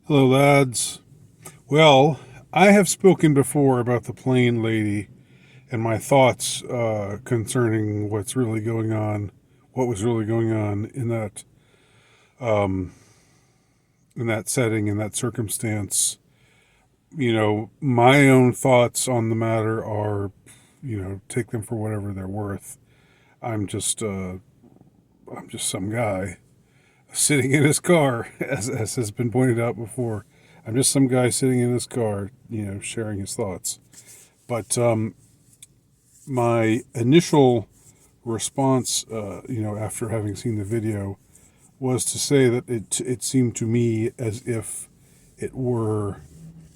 Hello, lads. Well, I have spoken before about the plane lady and my thoughts concerning what was really going on in that setting, in that circumstance. My own thoughts on the matter are, take them for whatever they're worth. I'm just, uh, I'm just some guy sitting in his car, as has been pointed out before. I'm just some guy sitting in his car, sharing his thoughts. But my initial response, after having seen the video, was to say that it seemed to me as if it were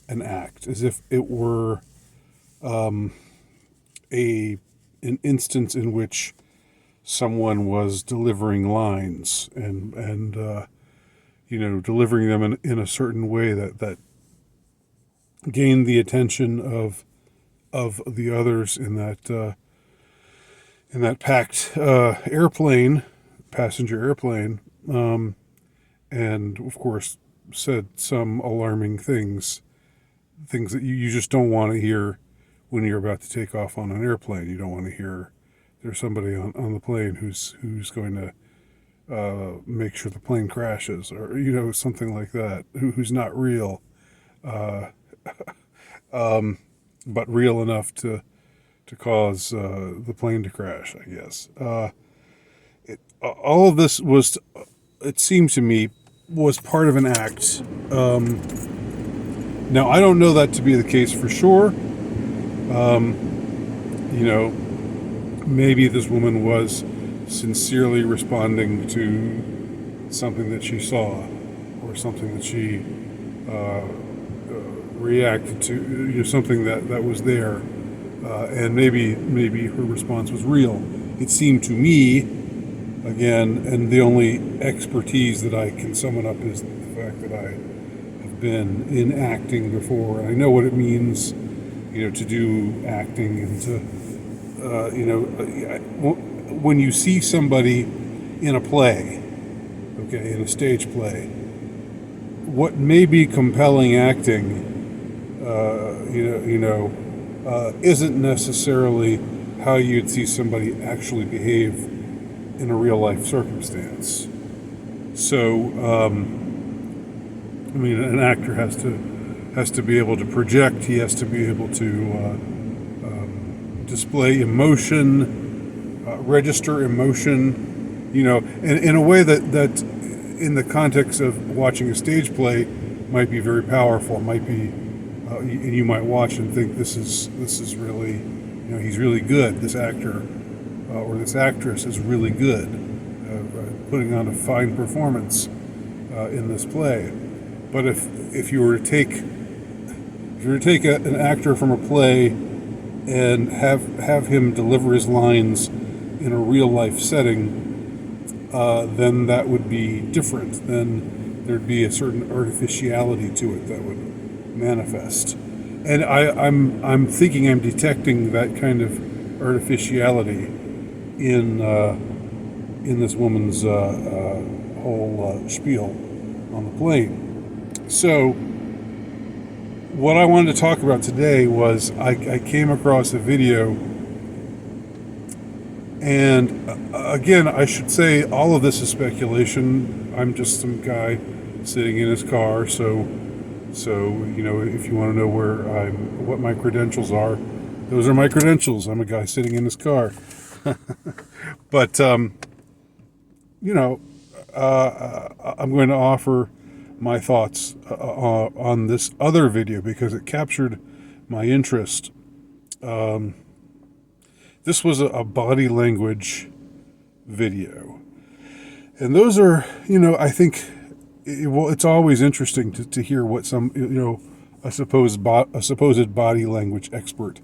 an act, as if it were a an instance in which someone was delivering lines and delivering them in a certain way that gained the attention of the others in that packed passenger airplane, and of course said some alarming things that you just don't want to hear when you're about to take off on an airplane. You don't want to hear there's somebody on the plane who's going to make sure the plane crashes, or something like that, who's not real, uh, but real enough to cause the plane to crash, I guess. All of this was, it seemed to me, was part of an act. Now, I don't know that to be the case for sure. Maybe this woman was sincerely responding to something that she saw, or something that she reacted to, something that was there, and maybe her response was real. It seemed to me, again, and the only expertise that I can summon up is the fact that I have been in acting before. I know what it means, to do acting and when you see somebody in a play, okay, in a stage play, what may be compelling acting, isn't necessarily how you'd see somebody actually behave in a real life circumstance. So, an actor has to be able to project. He has to be able to display emotion, register emotion, in a way that in the context of watching a stage play might be very powerful. Might be, and you might watch and think this is really, he's really good. This actor or this actress is really good, putting on a fine performance in this play. But if you were to take an actor from a play and have him deliver his lines in a real life setting, then that would be different. Then there'd be a certain artificiality to it that would manifest. And I'm thinking I'm detecting that kind of artificiality in this woman's whole spiel on the plane. So, what I wanted to talk about today was I came across a video, and again, I should say all of this is speculation. I'm just some guy sitting in his car, so if you want to know what my credentials are, those are my credentials. I'm a guy sitting in his car. But I'm going to offer my thoughts on this other video because it captured my interest. This was a body language video, and those are, I think, it's always interesting to hear what some, a supposed body language expert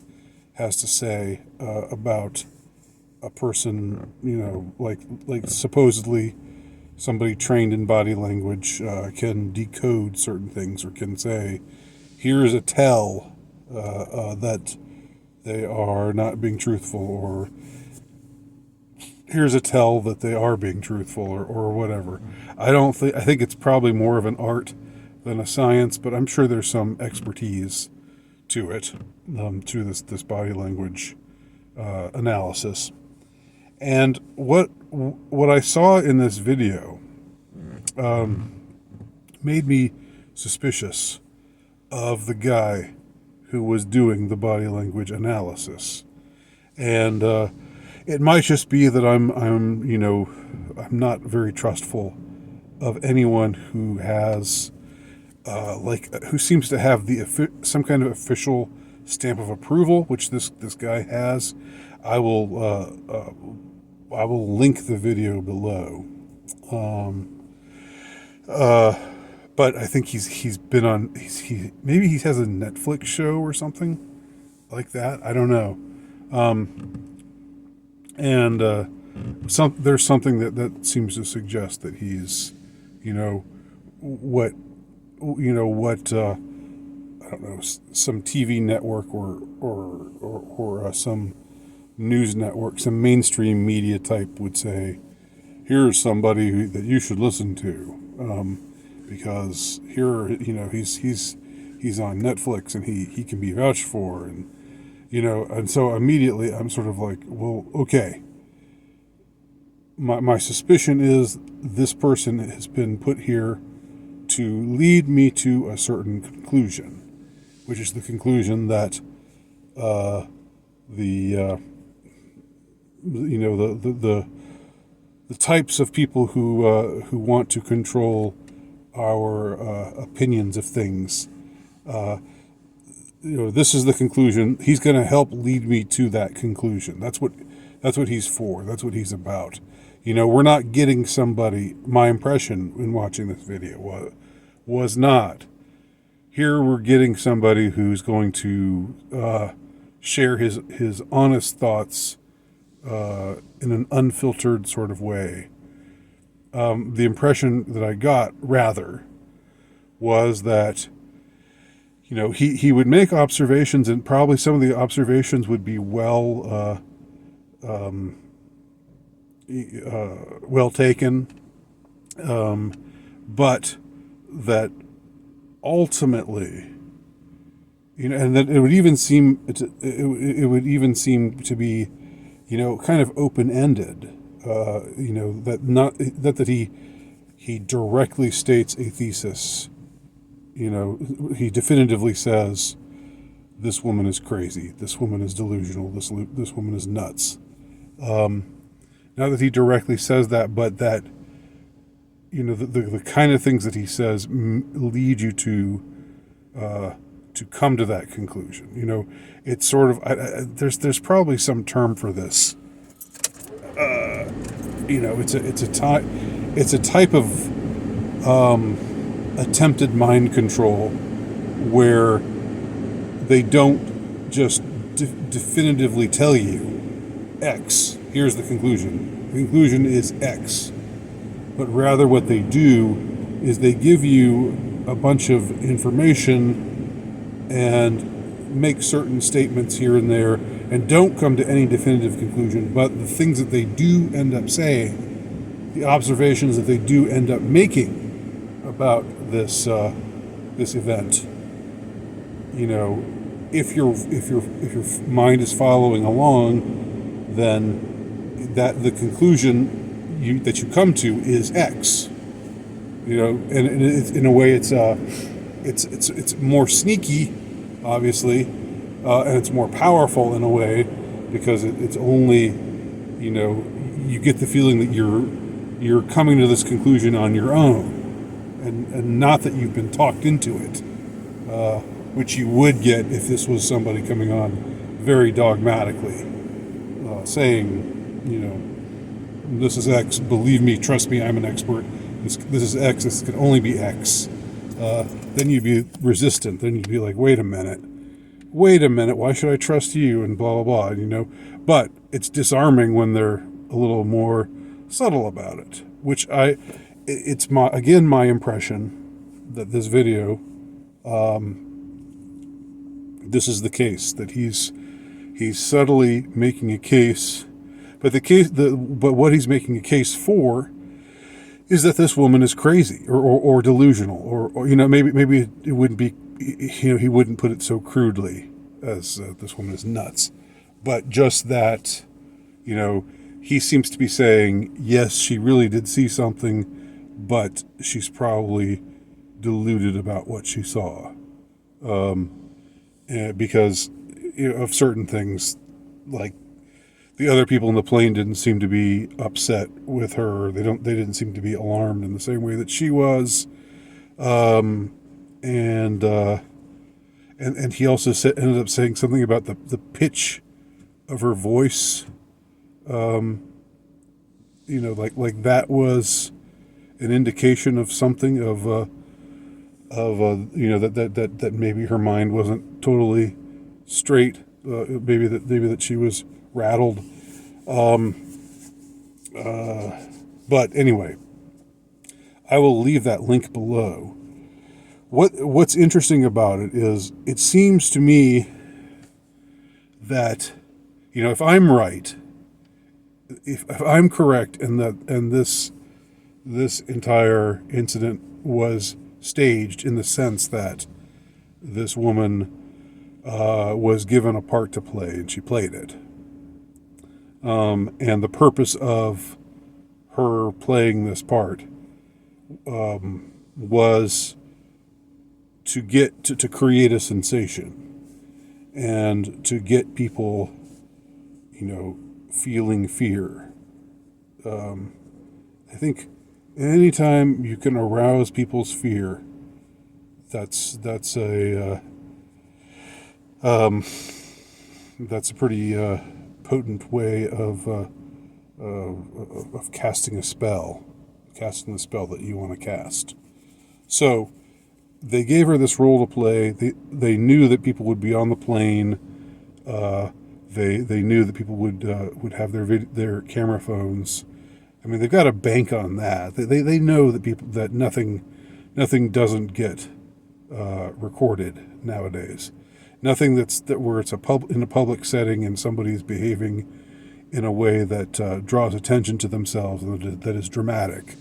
has to say about a person, like supposedly somebody trained in body language can decode certain things, or can say, here is a tell that they are not being truthful, or here's a tell that they are being truthful, or whatever. I think it's probably more of an art than a science, but I'm sure there's some expertise to it, to this body language analysis. And what I saw in this video made me suspicious of the guy who was doing the body language analysis. And it might just be that I'm not very trustful of anyone who has who seems to have some kind of official stamp of approval, which this guy has. I will link the video below. But I think he's been on. Maybe he has a Netflix show or something like that. I don't know. And there's something that seems to suggest that he's, what I don't know, some TV network or some news network, some mainstream media type would say, here's somebody that you should listen to, because here, he's on Netflix and he can be vouched for, and and so immediately I'm sort of like, well, okay. My suspicion is this person has been put here to lead me to a certain conclusion, which is the conclusion that the types of people who want to control our opinions of things, this is the conclusion. He's going to help lead me to that conclusion. That's what he's for. That's what he's about. We're not getting somebody. My impression in watching this video was not. Here we're getting somebody who's going to share his honest thoughts in an unfiltered sort of way. The impression that I got, rather, was that he would make observations, and probably some of the observations would be well taken, but that ultimately, and that it would even seem to be, kind of open-ended. That he directly states a thesis. He definitively says, this woman is crazy, this woman is delusional, this woman is nuts. Not that he directly says that, but that, the kind of things that he says lead you to come to that conclusion. It's sort of, there's probably some term for this. It's a type of attempted mind control where they don't just definitively tell you X. Here's the conclusion. The conclusion is X. But rather what they do is they give you a bunch of information and make certain statements here and there and don't come to any definitive conclusion. But the things that they do end up saying, the observations that they do end up making about this event, if your mind is following along, then that the conclusion that you come to is X. And it's, in a way, it's more sneaky, obviously, and it's more powerful in a way, because it's only, you get the feeling that you're coming to this conclusion on your own, and not that you've been talked into it, which you would get if this was somebody coming on very dogmatically, saying, this is X, believe me, trust me, I'm an expert, this is X, this can only be X. Then you'd be resistant. Then you'd be like, wait a minute, why should I trust you? And blah, blah, blah, But it's disarming when they're a little more subtle about it, which it's my impression that this video, this is the case, that he's subtly making a case, but what he's making a case for is that this woman is crazy or delusional, or maybe it wouldn't be, he wouldn't put it so crudely as this woman is nuts, but just that, he seems to be saying, yes, she really did see something, but she's probably deluded about what she saw, because of certain things, like the other people in the plane didn't seem to be upset with her. They didn't seem to be alarmed in the same way that she was. And he also ended up saying something about the pitch of her voice. Like that was an indication of something that maybe her mind wasn't totally straight. Maybe that she was rattled. But anyway, I will leave that link below. What's interesting about it is, it seems to me that, if I'm right, if I'm correct, and this entire incident was staged, in the sense that this woman was given a part to play and she played it. And the purpose of her playing this part was to get to create a sensation and to get people, feeling fear. I think anytime you can arouse people's fear, that's a pretty potent way of casting the spell that you want to cast. So they gave her this role to play. They knew that people would be on the plane. They knew that people would have their camera phones. I mean, they've got to bank on that. They know that nothing doesn't get recorded nowadays. Nothing where it's in a public setting and somebody's behaving in a way that draws attention to themselves and that is dramatic.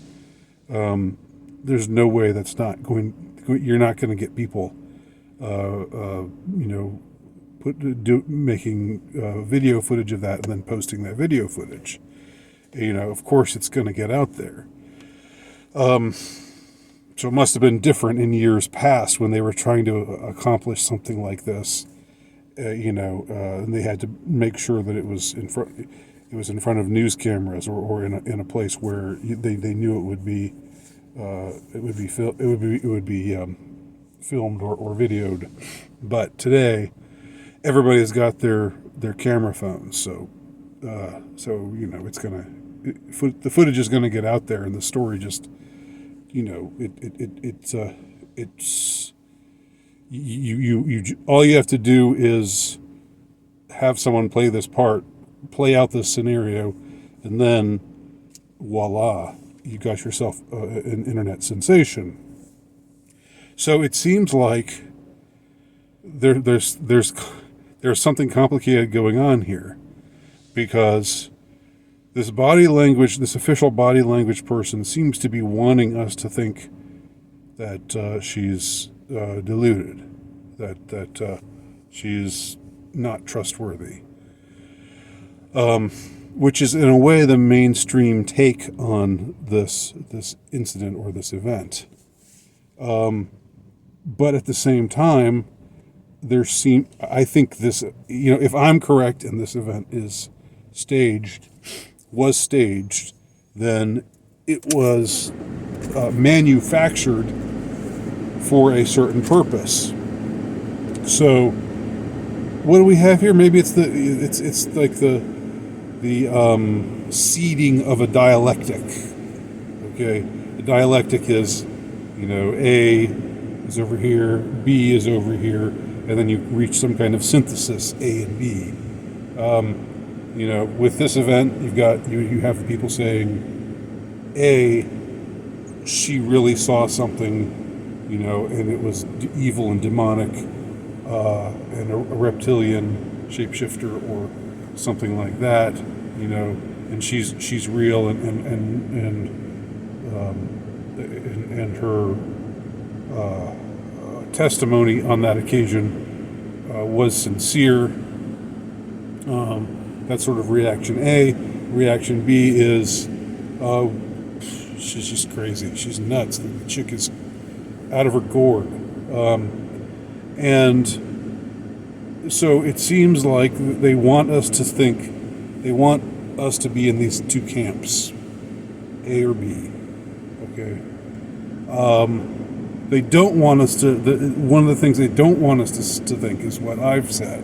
There's no way that's not going. You're not going to get people, making video footage of that and then posting that video footage. Of course, it's going to get out there. So it must have been different in years past when they were trying to accomplish something like this. And they had to make sure that it was in front. It was in front of news cameras or in a place where they knew it would be filmed or videoed. But today, everybody's got their camera phones, so it's the footage is gonna get out there, and the story just it's all you have to do is have someone play out this scenario, and then voila, you got yourself an internet sensation. So it seems like there's something complicated going on here, because this official body language person seems to be wanting us to think that she's deluded, that she's not trustworthy, which is in a way the mainstream take on this incident or this event. But at the same time, I think this, if I'm correct and this event was staged, then it was manufactured for a certain purpose. So what do we have here? Maybe it's like the seeding of a dialectic. Okay, the dialectic is, A is over here, B is over here, and then you reach some kind of synthesis, A and B. With this event, you have people saying, A, she really saw something, and it was evil and demonic, and a reptilian shapeshifter or something like that, and she's real, and and her testimony on that occasion was sincere. That's sort of reaction A. Reaction B is, she's just crazy. She's nuts. The chick is out of her gourd. And so it seems like they want us to think, they want us to be in these two camps, A or B. Okay. They don't want us to. One of the things they don't want us to think is what I've said,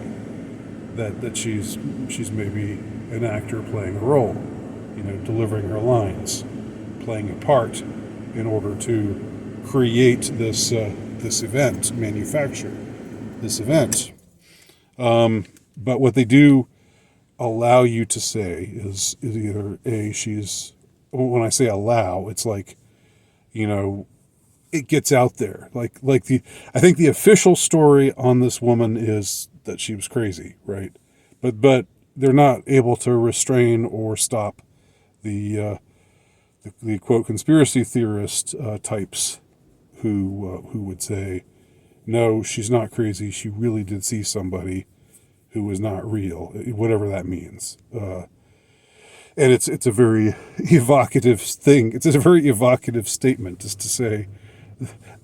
that she's maybe an actor playing a role, delivering her lines, playing a part in order to create this event, manufacture this event. But what they do allow you to say is either A, she's, when I say allow, it's like, it gets out there. I think the official story on this woman is that she was crazy, right? But they're not able to restrain or stop the quote conspiracy theorist types who would say, no, she's not crazy. She really did see somebody who was not real, whatever that means. And it's a very evocative thing. It's a very evocative statement just to say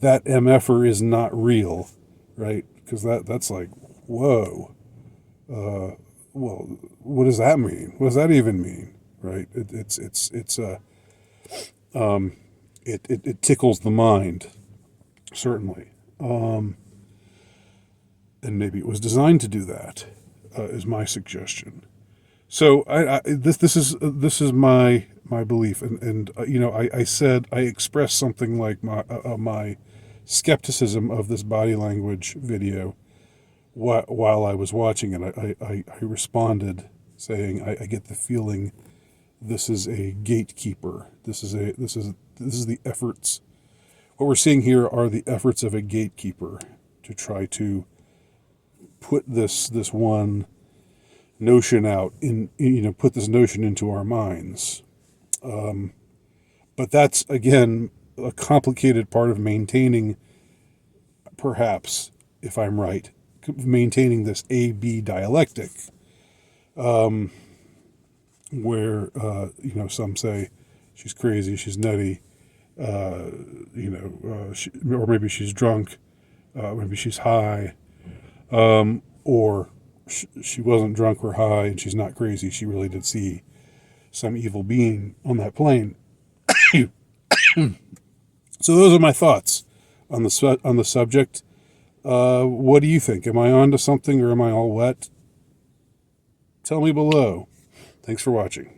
that MFer is not real, right? Because that's like, whoa. Well, what does that mean? What does that even mean, right? It tickles the mind, certainly. And maybe it was designed to do that, is my suggestion. So this is my belief, and I said, I expressed something like my skepticism of this body language video while I was watching it. I responded saying I get the feeling this is a gatekeeper. This is the efforts. What we're seeing here are the efforts of a gatekeeper to try to put this one notion out put this notion into our minds. But that's, again, a complicated part of maintaining, perhaps, if I'm right, maintaining this A-B dialectic, where, some say she's crazy, she's nutty, or maybe she's drunk, maybe she's high, or she wasn't drunk or high and she's not crazy. She really did see some evil being on that plane. So those are my thoughts on the subject. What do you think? Am I on to something or am I all wet? Tell me below. Thanks for watching.